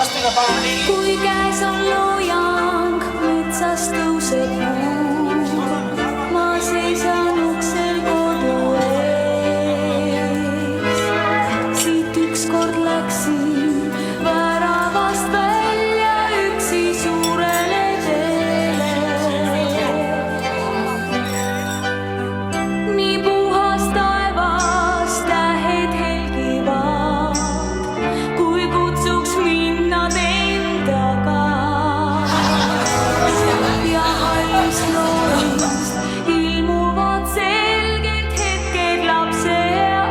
lastega pani. Kui käes on loojang, metsas tõuseb puu, ma seisan uksel kodu ees. Siit ükskord läksin väravast välja üksi suurele teele. Nii puhas taevas tähed helgivad, kui kutsuks minna tendaga. Ja hallist loomist ilmuvad selgelt hetked lapse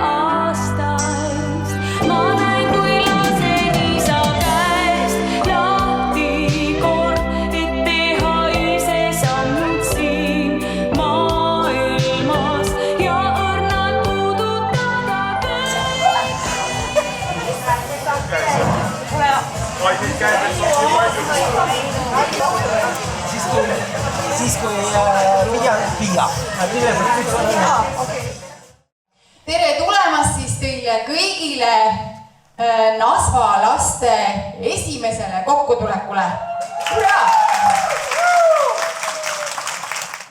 aastaist. Ma näin, kui lasen isa käest lahti kord, et teha ise sammud siin maailmas ja õrnalt puudutada Siis kui Pia. Tere tulemast siis teile kõigile Nasva laste esimesele kokkutulekule. Hurraa!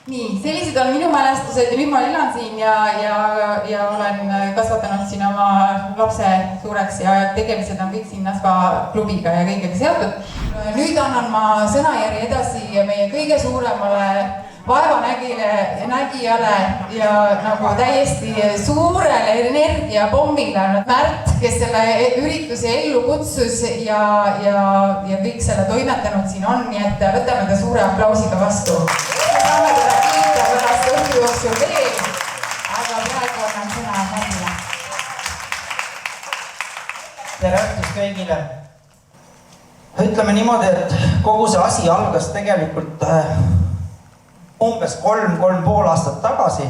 Nii, sellised on minu mälestused ja nüüd ma elan siin ja olen kasvatanud siin oma lapse suureks ja tegemised on kõik siin Nasva klubiga ja kõigega seotud. Nüüd annan ma sõnajärje edasi meie kõige suuremale vaevanägijale ja nagu täiesti suurele energiapommile Märt, kes selle ürituse ellu kutsus ja kõik selle toimetanud siin on, nii et võtame ta suure aplausiga vastu. Saame teda kiita pärast õhtu jooksul veel, aga praegu annan sõna Märtile. Tere õhtust kõigile. Ütleme niimoodi, et kogu see asi algas tegelikult umbes 3,5 aastat tagasi,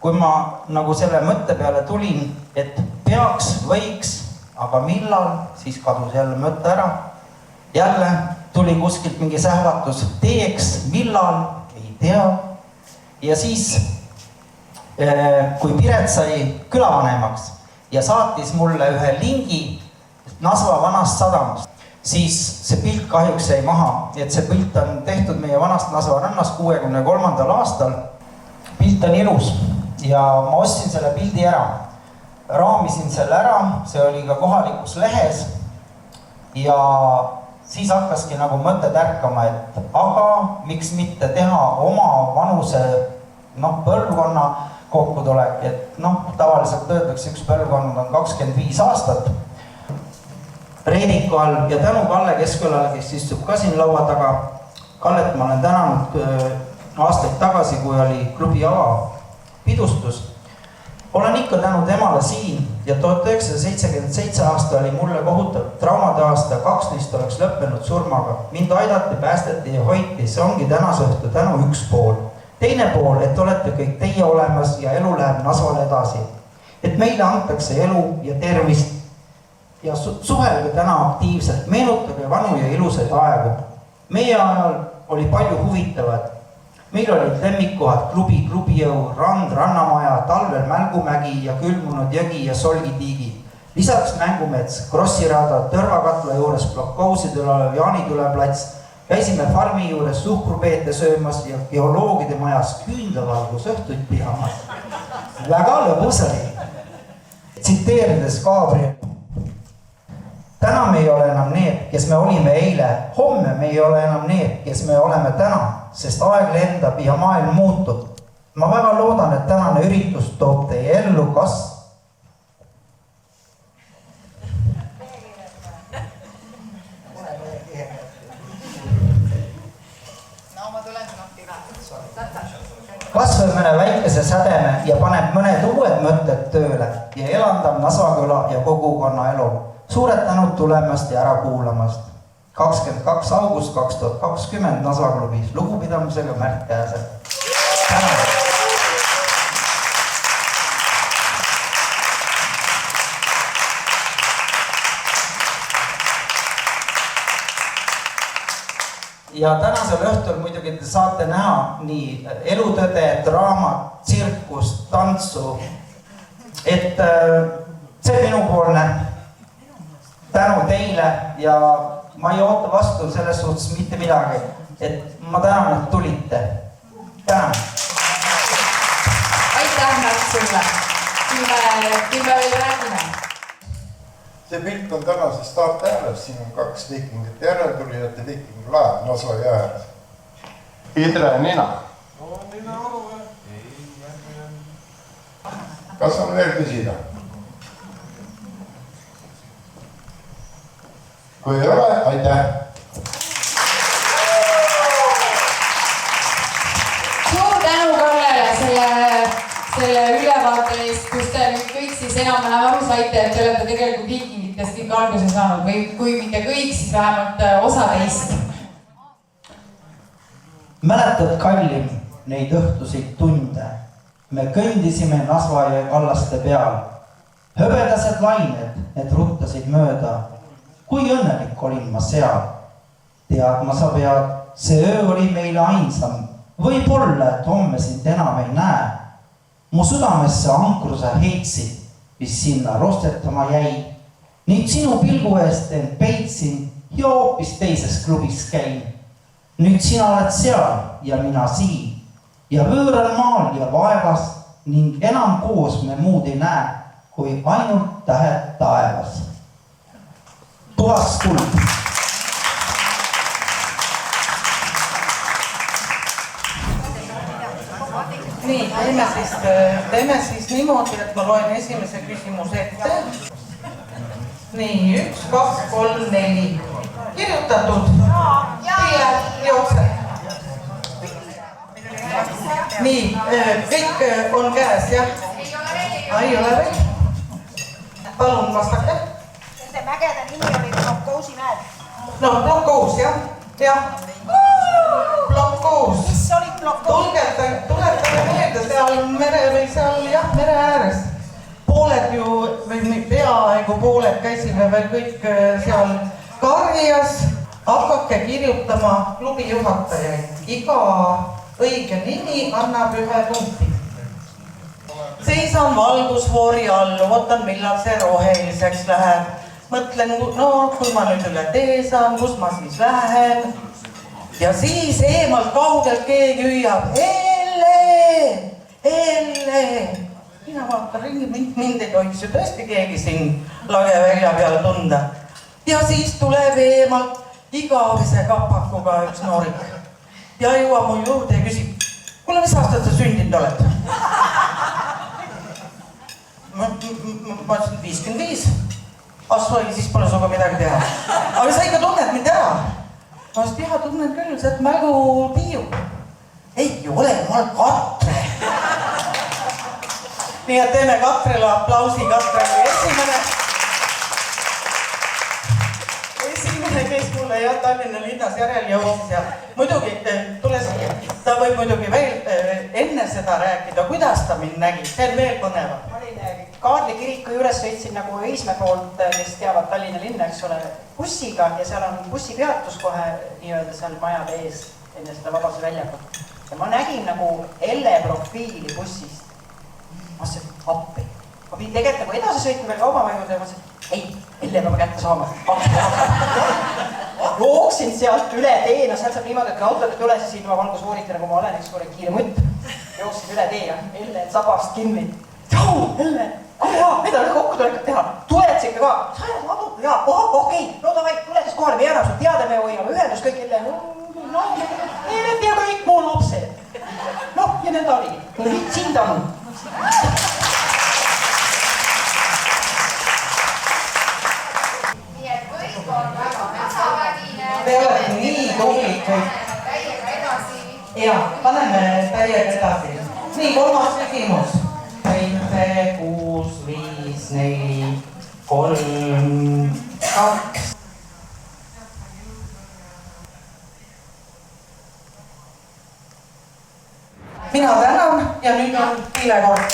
kui ma nagu selle mõtte peale tulin, et peaks, võiks, aga millal, siis kadus jälle mõtte ära. Jälle tuli kuskilt mingi sähvatus, teeks, millal, ei tea. Ja siis, kui Piret sai külavanemaks ja saatis mulle ühe lingi Nasva vanast sadamast, siis see pilt kahjuks jäi maha, et see pilt on tehtud meie vanast Nasva rannas 63. aastal. Pilt on ilus ja ma ostsin selle pildi ära, raamisin selle ära, see oli ka kohalikus lehes ja siis hakkaski nagu mõte tärkama, et aga miks mitte teha oma vanuse põlvkonna kokkutulek, et tavaliselt öeldakse üks põlvkond on 25 aastat. Reediku all ja tänu Kalle Keskkülale, kes istub ka siin laua taga. Kallet ma olen tänanud aastaid tagasi, kui oli klubi avapidustus. Olen ikka tänu temale siin ja 1977 aasta oli mulle kohutav traumade aasta, 12 oleks lõppenud surmaga. Mind aidati, päästeti ja hoiti, see ongi tänase õhtu tänu üks pool. Teine pool, et olete kõik teie olemas ja elu läheb Nasvale edasi. Et meile antakse elu ja tervist ja suhelge täna aktiivselt, meenutage vanu ja ilusaid aegu. Meie ajal oli palju huvitavat. Meil olid lemmikkohad klubijõu, rand, rannamaja, talvel Mälgumägi ja külmunud jõgi ja solgitiigi. Lisaks mängumets, krossirada, tõrvakatla juures blokkousidel olev Jaanitule plats. Käisime farmi juures suhkrupeete söömas ja geoloogide majas küünlavalgus õhtuid pihamas. Väga lõbus oli. Tsiteerides Gabriel. Täna me ei ole enam need, kes me olime eile. Homme me ei ole enam need, kes me oleme täna, sest aeg lendab ja maailm muutub. Ma väga loodan, et tänane üritus toob teie ellu kasv. Kasvõi mõne väikese sädeme ja paneb mõned uued mõtted tööle ja elandab Nasvaküla ja kogukonna elu. Suured tänud tulemast ja ära kuulamast. 22. august 2020 Nasva klubis. Lugupidamisega Märt Käser. Tänan! Ja tänasel õhtul muidugi te saate näha nii elutõde, draamat, tsirkust, tantsu. Et see minupoolne tänu teile ja ma ei oota vastu selles suhtes mitte midagi, et ma tänan, et tulite. Tänan. Aitäh, Märt, sulle. Küll me veel räägime. See pilt on tänase Start ääres, siin on 2 viikingit järeltulijat ja viikinglaev Naso jääres. Idre nina. Kas on veel küsida? Kui ei ole, aitäh! Suur tänu Kallele selle ülevaate eest, kus te nüüd kõik siis enam-vähem aru saite, et te olete tegelikult viikingitest kõik alguse saanud või kui mitte kõik, siis vähemalt osa teist. Mäletad, Kallim, neid õhtusid tunde? Me kõndisime Nasvajõe kallaste peal. Höbedased lained, need ruttasid mööda. Kui õnnelik olin ma seal. Teadma sa pead, see öö oli meile ainsam. Võib-olla, et homme sind enam ei näe. Mu südamesse ankruse heitsid, mis sinna rostetama jäi. Nüüd sinu pilgu eest end peitsin ja hoopis teises klubis käin. Nüüd sina oled seal ja mina siin. Ja võõral maal ja vaevas ning enam koos me muud ei näe, kui ainult tähed taevas. Puhas kuld. Nii, teeme siis niimoodi, et ma loen esimese küsimuse ette. Nii, 1, 2, 3, 4. Kirjutatud. Tiile, jookse. Nii, kõik on käes, jah? Ei ole veel. Palun vastake. Nende mägede nimi oli Blokkousi mäed. No, Blokkous, jah? Jah. Blokkous. Mis oli Blokkous? Tuletage meelde, seal mere või seal, jah, mere ääres. Pooled ju, või peaaegu pooled käisime veel kõik seal karjas. Hakake kirjutama klubi juhatajaid. Iga õige nimi annab 1 punkti. Seisan valgusfoori all, ootan millal see roheliseks läheb. Mõtlen, no kui ma nüüd üle tee saan, kus ma siis lähen. Ja siis eemalt kaugelt keegi hüüab, Elle! Elle! Mina vaatan ringi, mind ei tohiks ju tõesti keegi siin lagevälja peal tunda. Ja siis tuleb eemalt igavese kapakuga üks noorik. Ja jõuab mu juurde ja küsib, kuule, mis aastat sa sündinud oled? Ma ütlesin 55. Asvai, siis pole suga midagi teha. Aga sa ikka tunned mind ära. Ma ütlesin, jah, tunnen küll, sa oled mälupiiu. Ei ole, ma olen Katre. Nii et teeme Katrele aplausi, Katre kui esimene, kes mulle jah Tallinna linnas järel jõudis ja muidugi ta võib muidugi veel enne seda rääkida, kuidas ta mind nägi, see on veel põnevam. Ma olin Kaarli kiriku juures, sõitsin nagu Õismäe poolt, kes teavad Tallinna linna, eks ole, bussiga ja seal on bussipeatus kohe nii-öelda seal majade ees enne seda Vabaduse väljakut. Ja ma nägin nagu Elle profiili bussist. Ma ütlesin, appi. Ma pidin tegelikult nagu edasi sõitma veel kaubama juurde ja ma ütlesin, ei, Elle peab kätte saama. Jooksin sealt üle tee, no sealt saab niimoodi, et kui autod üles ja siin ma valgusvooriti nagu ma olen, eks ole, kiire mutt. Jooksin üle tee ja Elle sabast kinni. Tšau, Elle, mida on kokku tulekud teha? Tuled sa ikka ka? Sajad adu? Jaa, okei, no davai, tule siis kohale, me jääme sul teada, me hoiame ühendus kõik Elle. No, need ja kõik muu lapsed. Noh, ja nõnda oligi. Nüüd siin ta on. Te olete nii tublid kõik. Täiega edasi. Ja, paneme täiega edasi. Nii, 3. küsimus. 7, 6, 5, 4, 3, 2. Mina tänan ja nüüd on Tiile kord.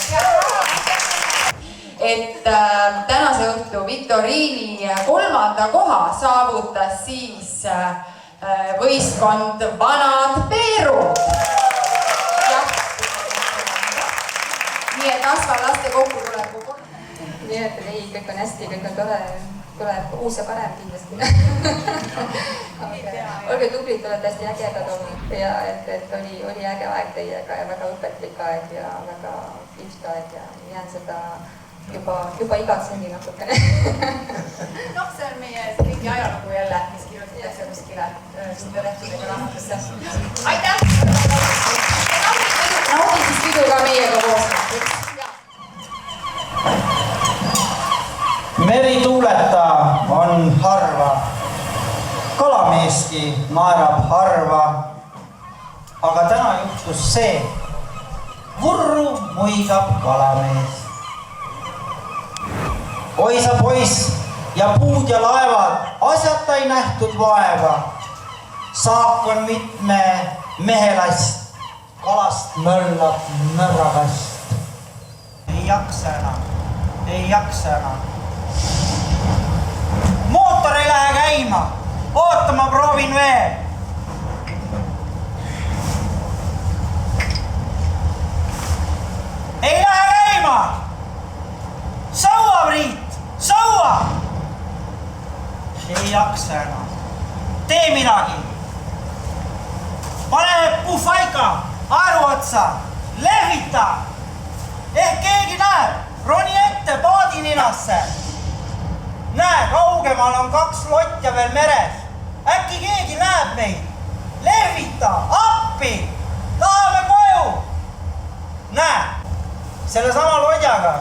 Et tänase õhtu viktoriini 3. koha saavutas siis võistkond Vanad Peerud. Nii et Asva laste kokkutuleku. Nii et ei, kõik on hästi, kõik on tore. tuleb uus ja parem kindlasti. Olge tublid, olete hästi ägedad olnud ja et oli äge aeg teiega ja väga õpetlik aeg ja väga kihvt aeg ja jään seda juba igatsengi natukene. Noh, see on meie mingi ajalugu jälle, mis kirjutatakse kuskile sündelehtudega raamatusse. Aitäh! Naudid siis pidu ka meiega koos. Merituuleta on harva, kalameeski naerab harva, aga täna juhtus see, vurru muigab kalamees. Oi sa poiss ja puud ja laevad, asjata ei nähtud vaeva. Saak on mitme mehelast, kalast möllab mörrakast. Ei jaksa enam. Mootor ei lähe käima, oota ma proovin veel. Ei lähe käima! Saua, Priit, saua! Ei jaksa enam. Tee midagi. Pane puhvaika, aeru otsa, lehvita. Ehk keegi näeb, roni ette paadininasse. Näe, kaugemal on 2 lotja veel meres. Äkki keegi näeb meid. Lehvita, appi, tahame koju. Näe, selle sama lodjaga.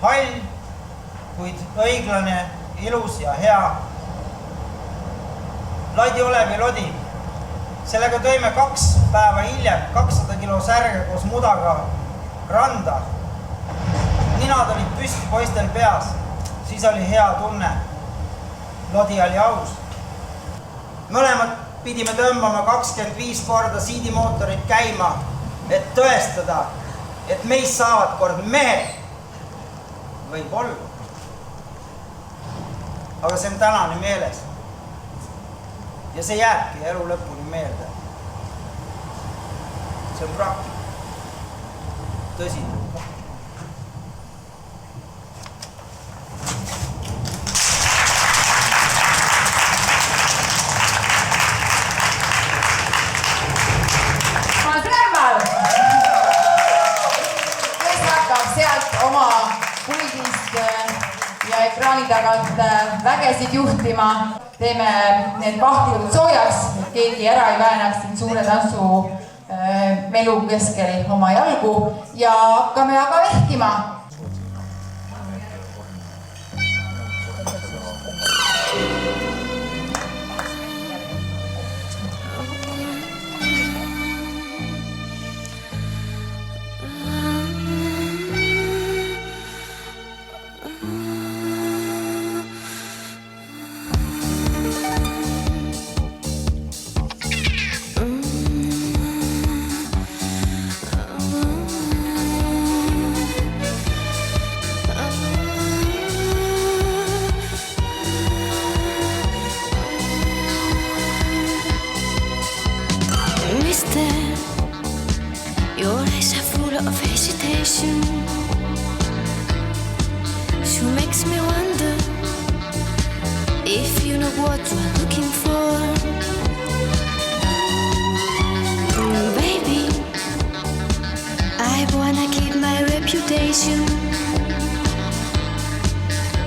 Hall, kuid õiglane, ilus ja hea. Ladi Olevi lodi. Sellega tõime 2 päeva hiljem 200 kilo särge koos mudaga randa. Ninad olid püsti poistel peas. Siis oli hea tunne. Lodi oli aus. Mõlemad pidime tõmbama 25 korda siidimootorit käima, et tõestada, et meist saavad kord mehed. Võib olla. Aga see on tänani meeles. Ja see jääbki elu lõpuni meelde. See on praktika. Tõsine. Oma puldist ja ekraani tagant vägesid juhtima. Teeme need pahklud soojaks, keegi ära ei väänaks siin suure tantsu melu keskel oma jalgu ja hakkame aga vehkima. Your eyes are full of hesitation. She makes me wonder if you know what you're looking for. Baby, I wanna keep my reputation.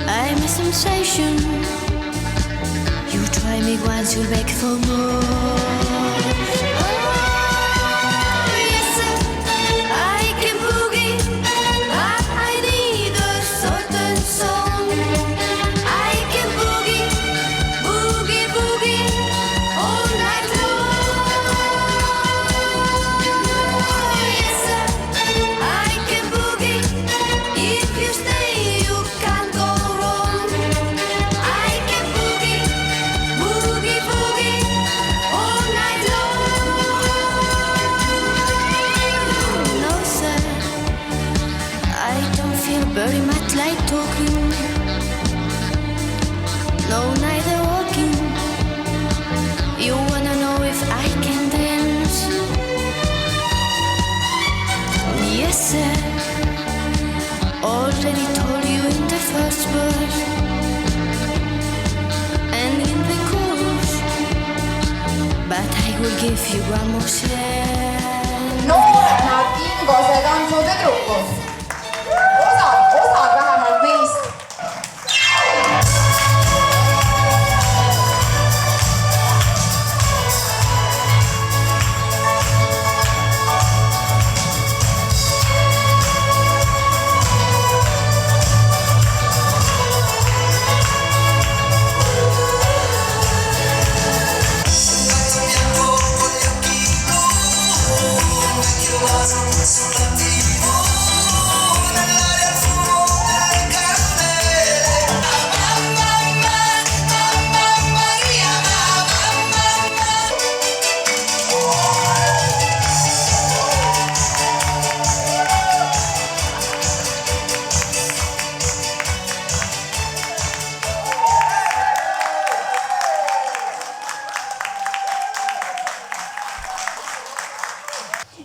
I'm a sensation. You try me once, you'll beg for more. Very much like talking, no, neither walking. You wanna know if I can dance? Yes, sir. Already told you in the first verse. will give you one more chance. Nooremad Ingose tantsutüdrukud. Osad vähemalt neist.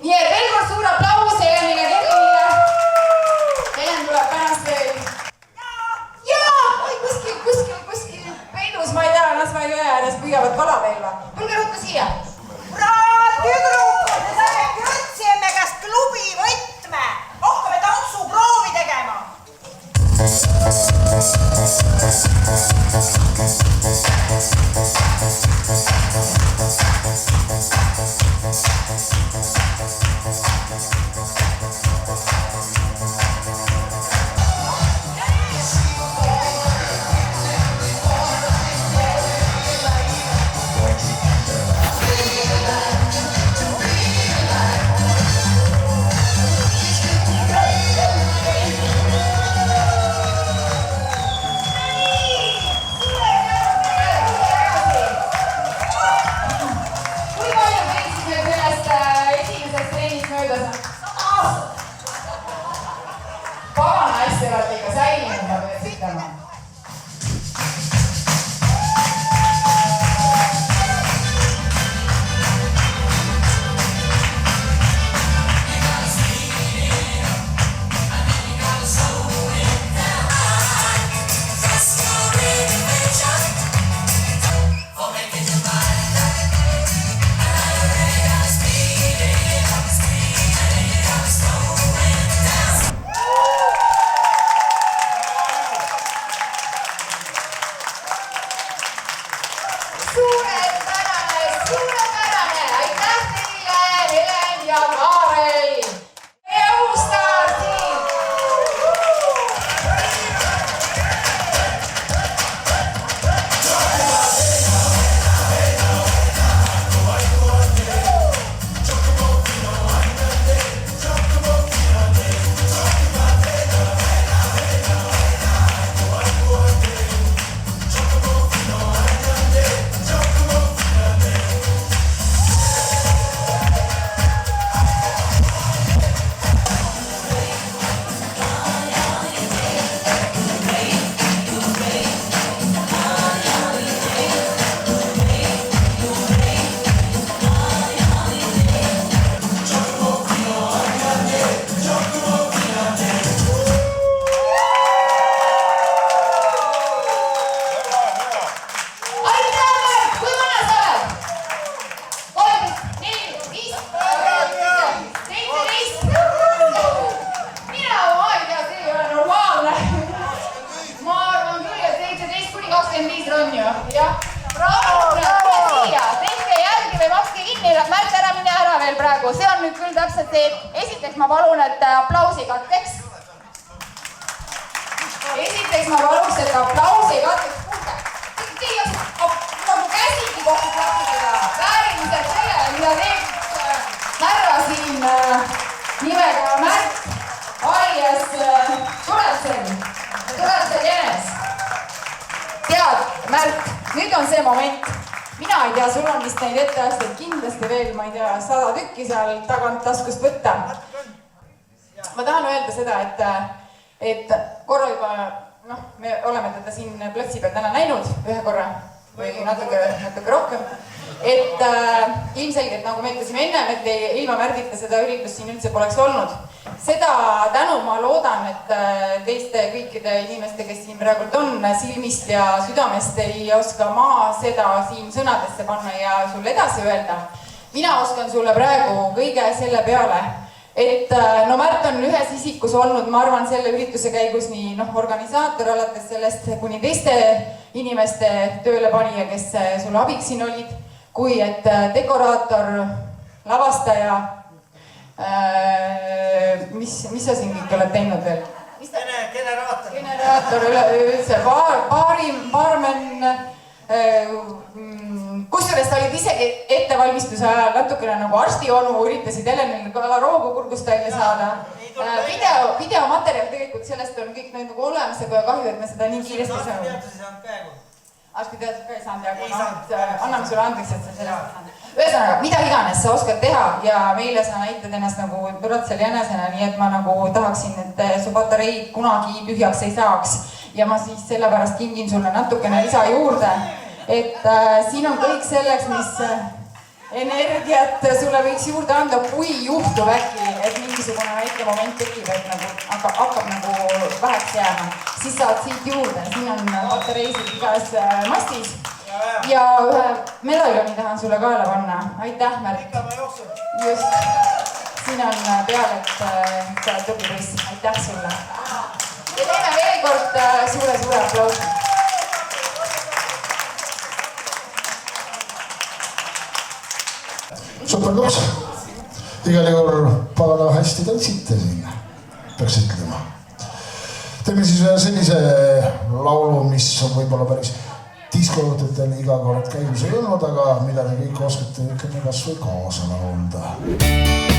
Nii et veel kord suur aplaus Helenile Kerlile. Helen tuleb pärast veel. Jaa! Oi, kuskil peidus, ma ei tea, las ma jõe ääres püüavad kala veel või. Tulge ruttu siia. Kurat, tüdrukud, me saime Krõtsiemme käest klubi võtme. Hakkame tantsuproovi tegema. Kui palju teised meil sellest esimesest treenist möödas? Pagana hästi olete ikka säilinud, ma peaks ütlema. Suurepärane! Aitäh teile, Helen ja Kaarel! Eustar siin! Aitäh! Kui vana sa oled? 13, 14, 15, 17? Mina oma aeg tea, see ei ole normaalne. Ma arvan küll, et 17 kuni 25 on ju. Jah. Bravo! Tule siia! Tehke järgi või makske kinni. Märt, ära mine ära veel praegu. See on nüüd küll täpselt see, et esiteks ma palun, et aplausi katkeks. Esiteks ma paluks, et aplausi katkeks. Kuulge, teie nagu käsigi kokku klappida. Vääriliselt sellele, mida teeb härra siin nimega Märt alias Tuletsen Jenes. Tead, Märt, nüüd on see moment. Mina ei tea, sul on vist neid etteasteid kindlasti veel, ma ei tea, 100 tükki seal tagant taskust võtta. Ma tahan öelda seda, et korra juba, me oleme teda siin plötsi peal täna näinud ühe korra või natuke rohkem. Et ilmselgelt, nagu me ütlesime ennem, et ilma Märdita seda üritust siin üldse poleks olnud. Seda tänu ma loodan, et teiste kõikide inimeste, kes siin praegult on, silmist ja südamest ei oska ma seda siin sõnadesse panna ja sulle edasi öelda. mina oskan sulle praegu kõige selle peale, et no Märt on ühes isikus olnud, ma arvan, selle ürituse käigus nii organisaator alates sellest kuni teiste inimeste töölepanija, kes sulle abiks siin olid, kui et dekoraator, lavastaja, mis sa siin kõik oled teinud veel? Generaator üleüldse, baarmen, kusjuures sa olid isegi ettevalmistuse ajal natukene nagu arstionu, üritasid Helenil ka roogu kurgust välja saada. Videomaterjal tegelikult sellest on kõik nagu olemas, aga kahju, et me seda nii kiiresti ei saanud. Arstiteadus ka ei saanud ja kuna anname sulle andeks, et sa sellest ei saanud. Ühesõnaga, mida iganes sa oskad teha ja meile sa näitad ennast nagu Ratsel jänesena, nii et ma nagu tahaksin, et su patareid kunagi tühjaks ei saaks ja ma siis sellepärast kingin sulle natukene lisa juurde, et siin on kõik selleks, mis energiat sulle võiks juurde anda, kui juhtub äkki, et mingisugune väike moment tekib, et nagu hakkab nagu väheks jääma, siis saad siit juurde, siin on patareisid igas mastis. Ja ühe medaljoni tahan sulle kaela panna. Aitäh, Märt. Just. Siin on peal, et sa oled tublipoiss. Aitäh sulle. Ja teeme veel kord suure aplausi. Super koos. Igal juhul pagana hästi tantsite siin, peaks ütlema. Teeme siis ühe sellise laulu, mis on võib-olla päris diskoõhtutel iga kord käigus ei olnud, aga mida te kõik oskate ikka kas või kaasa laulda.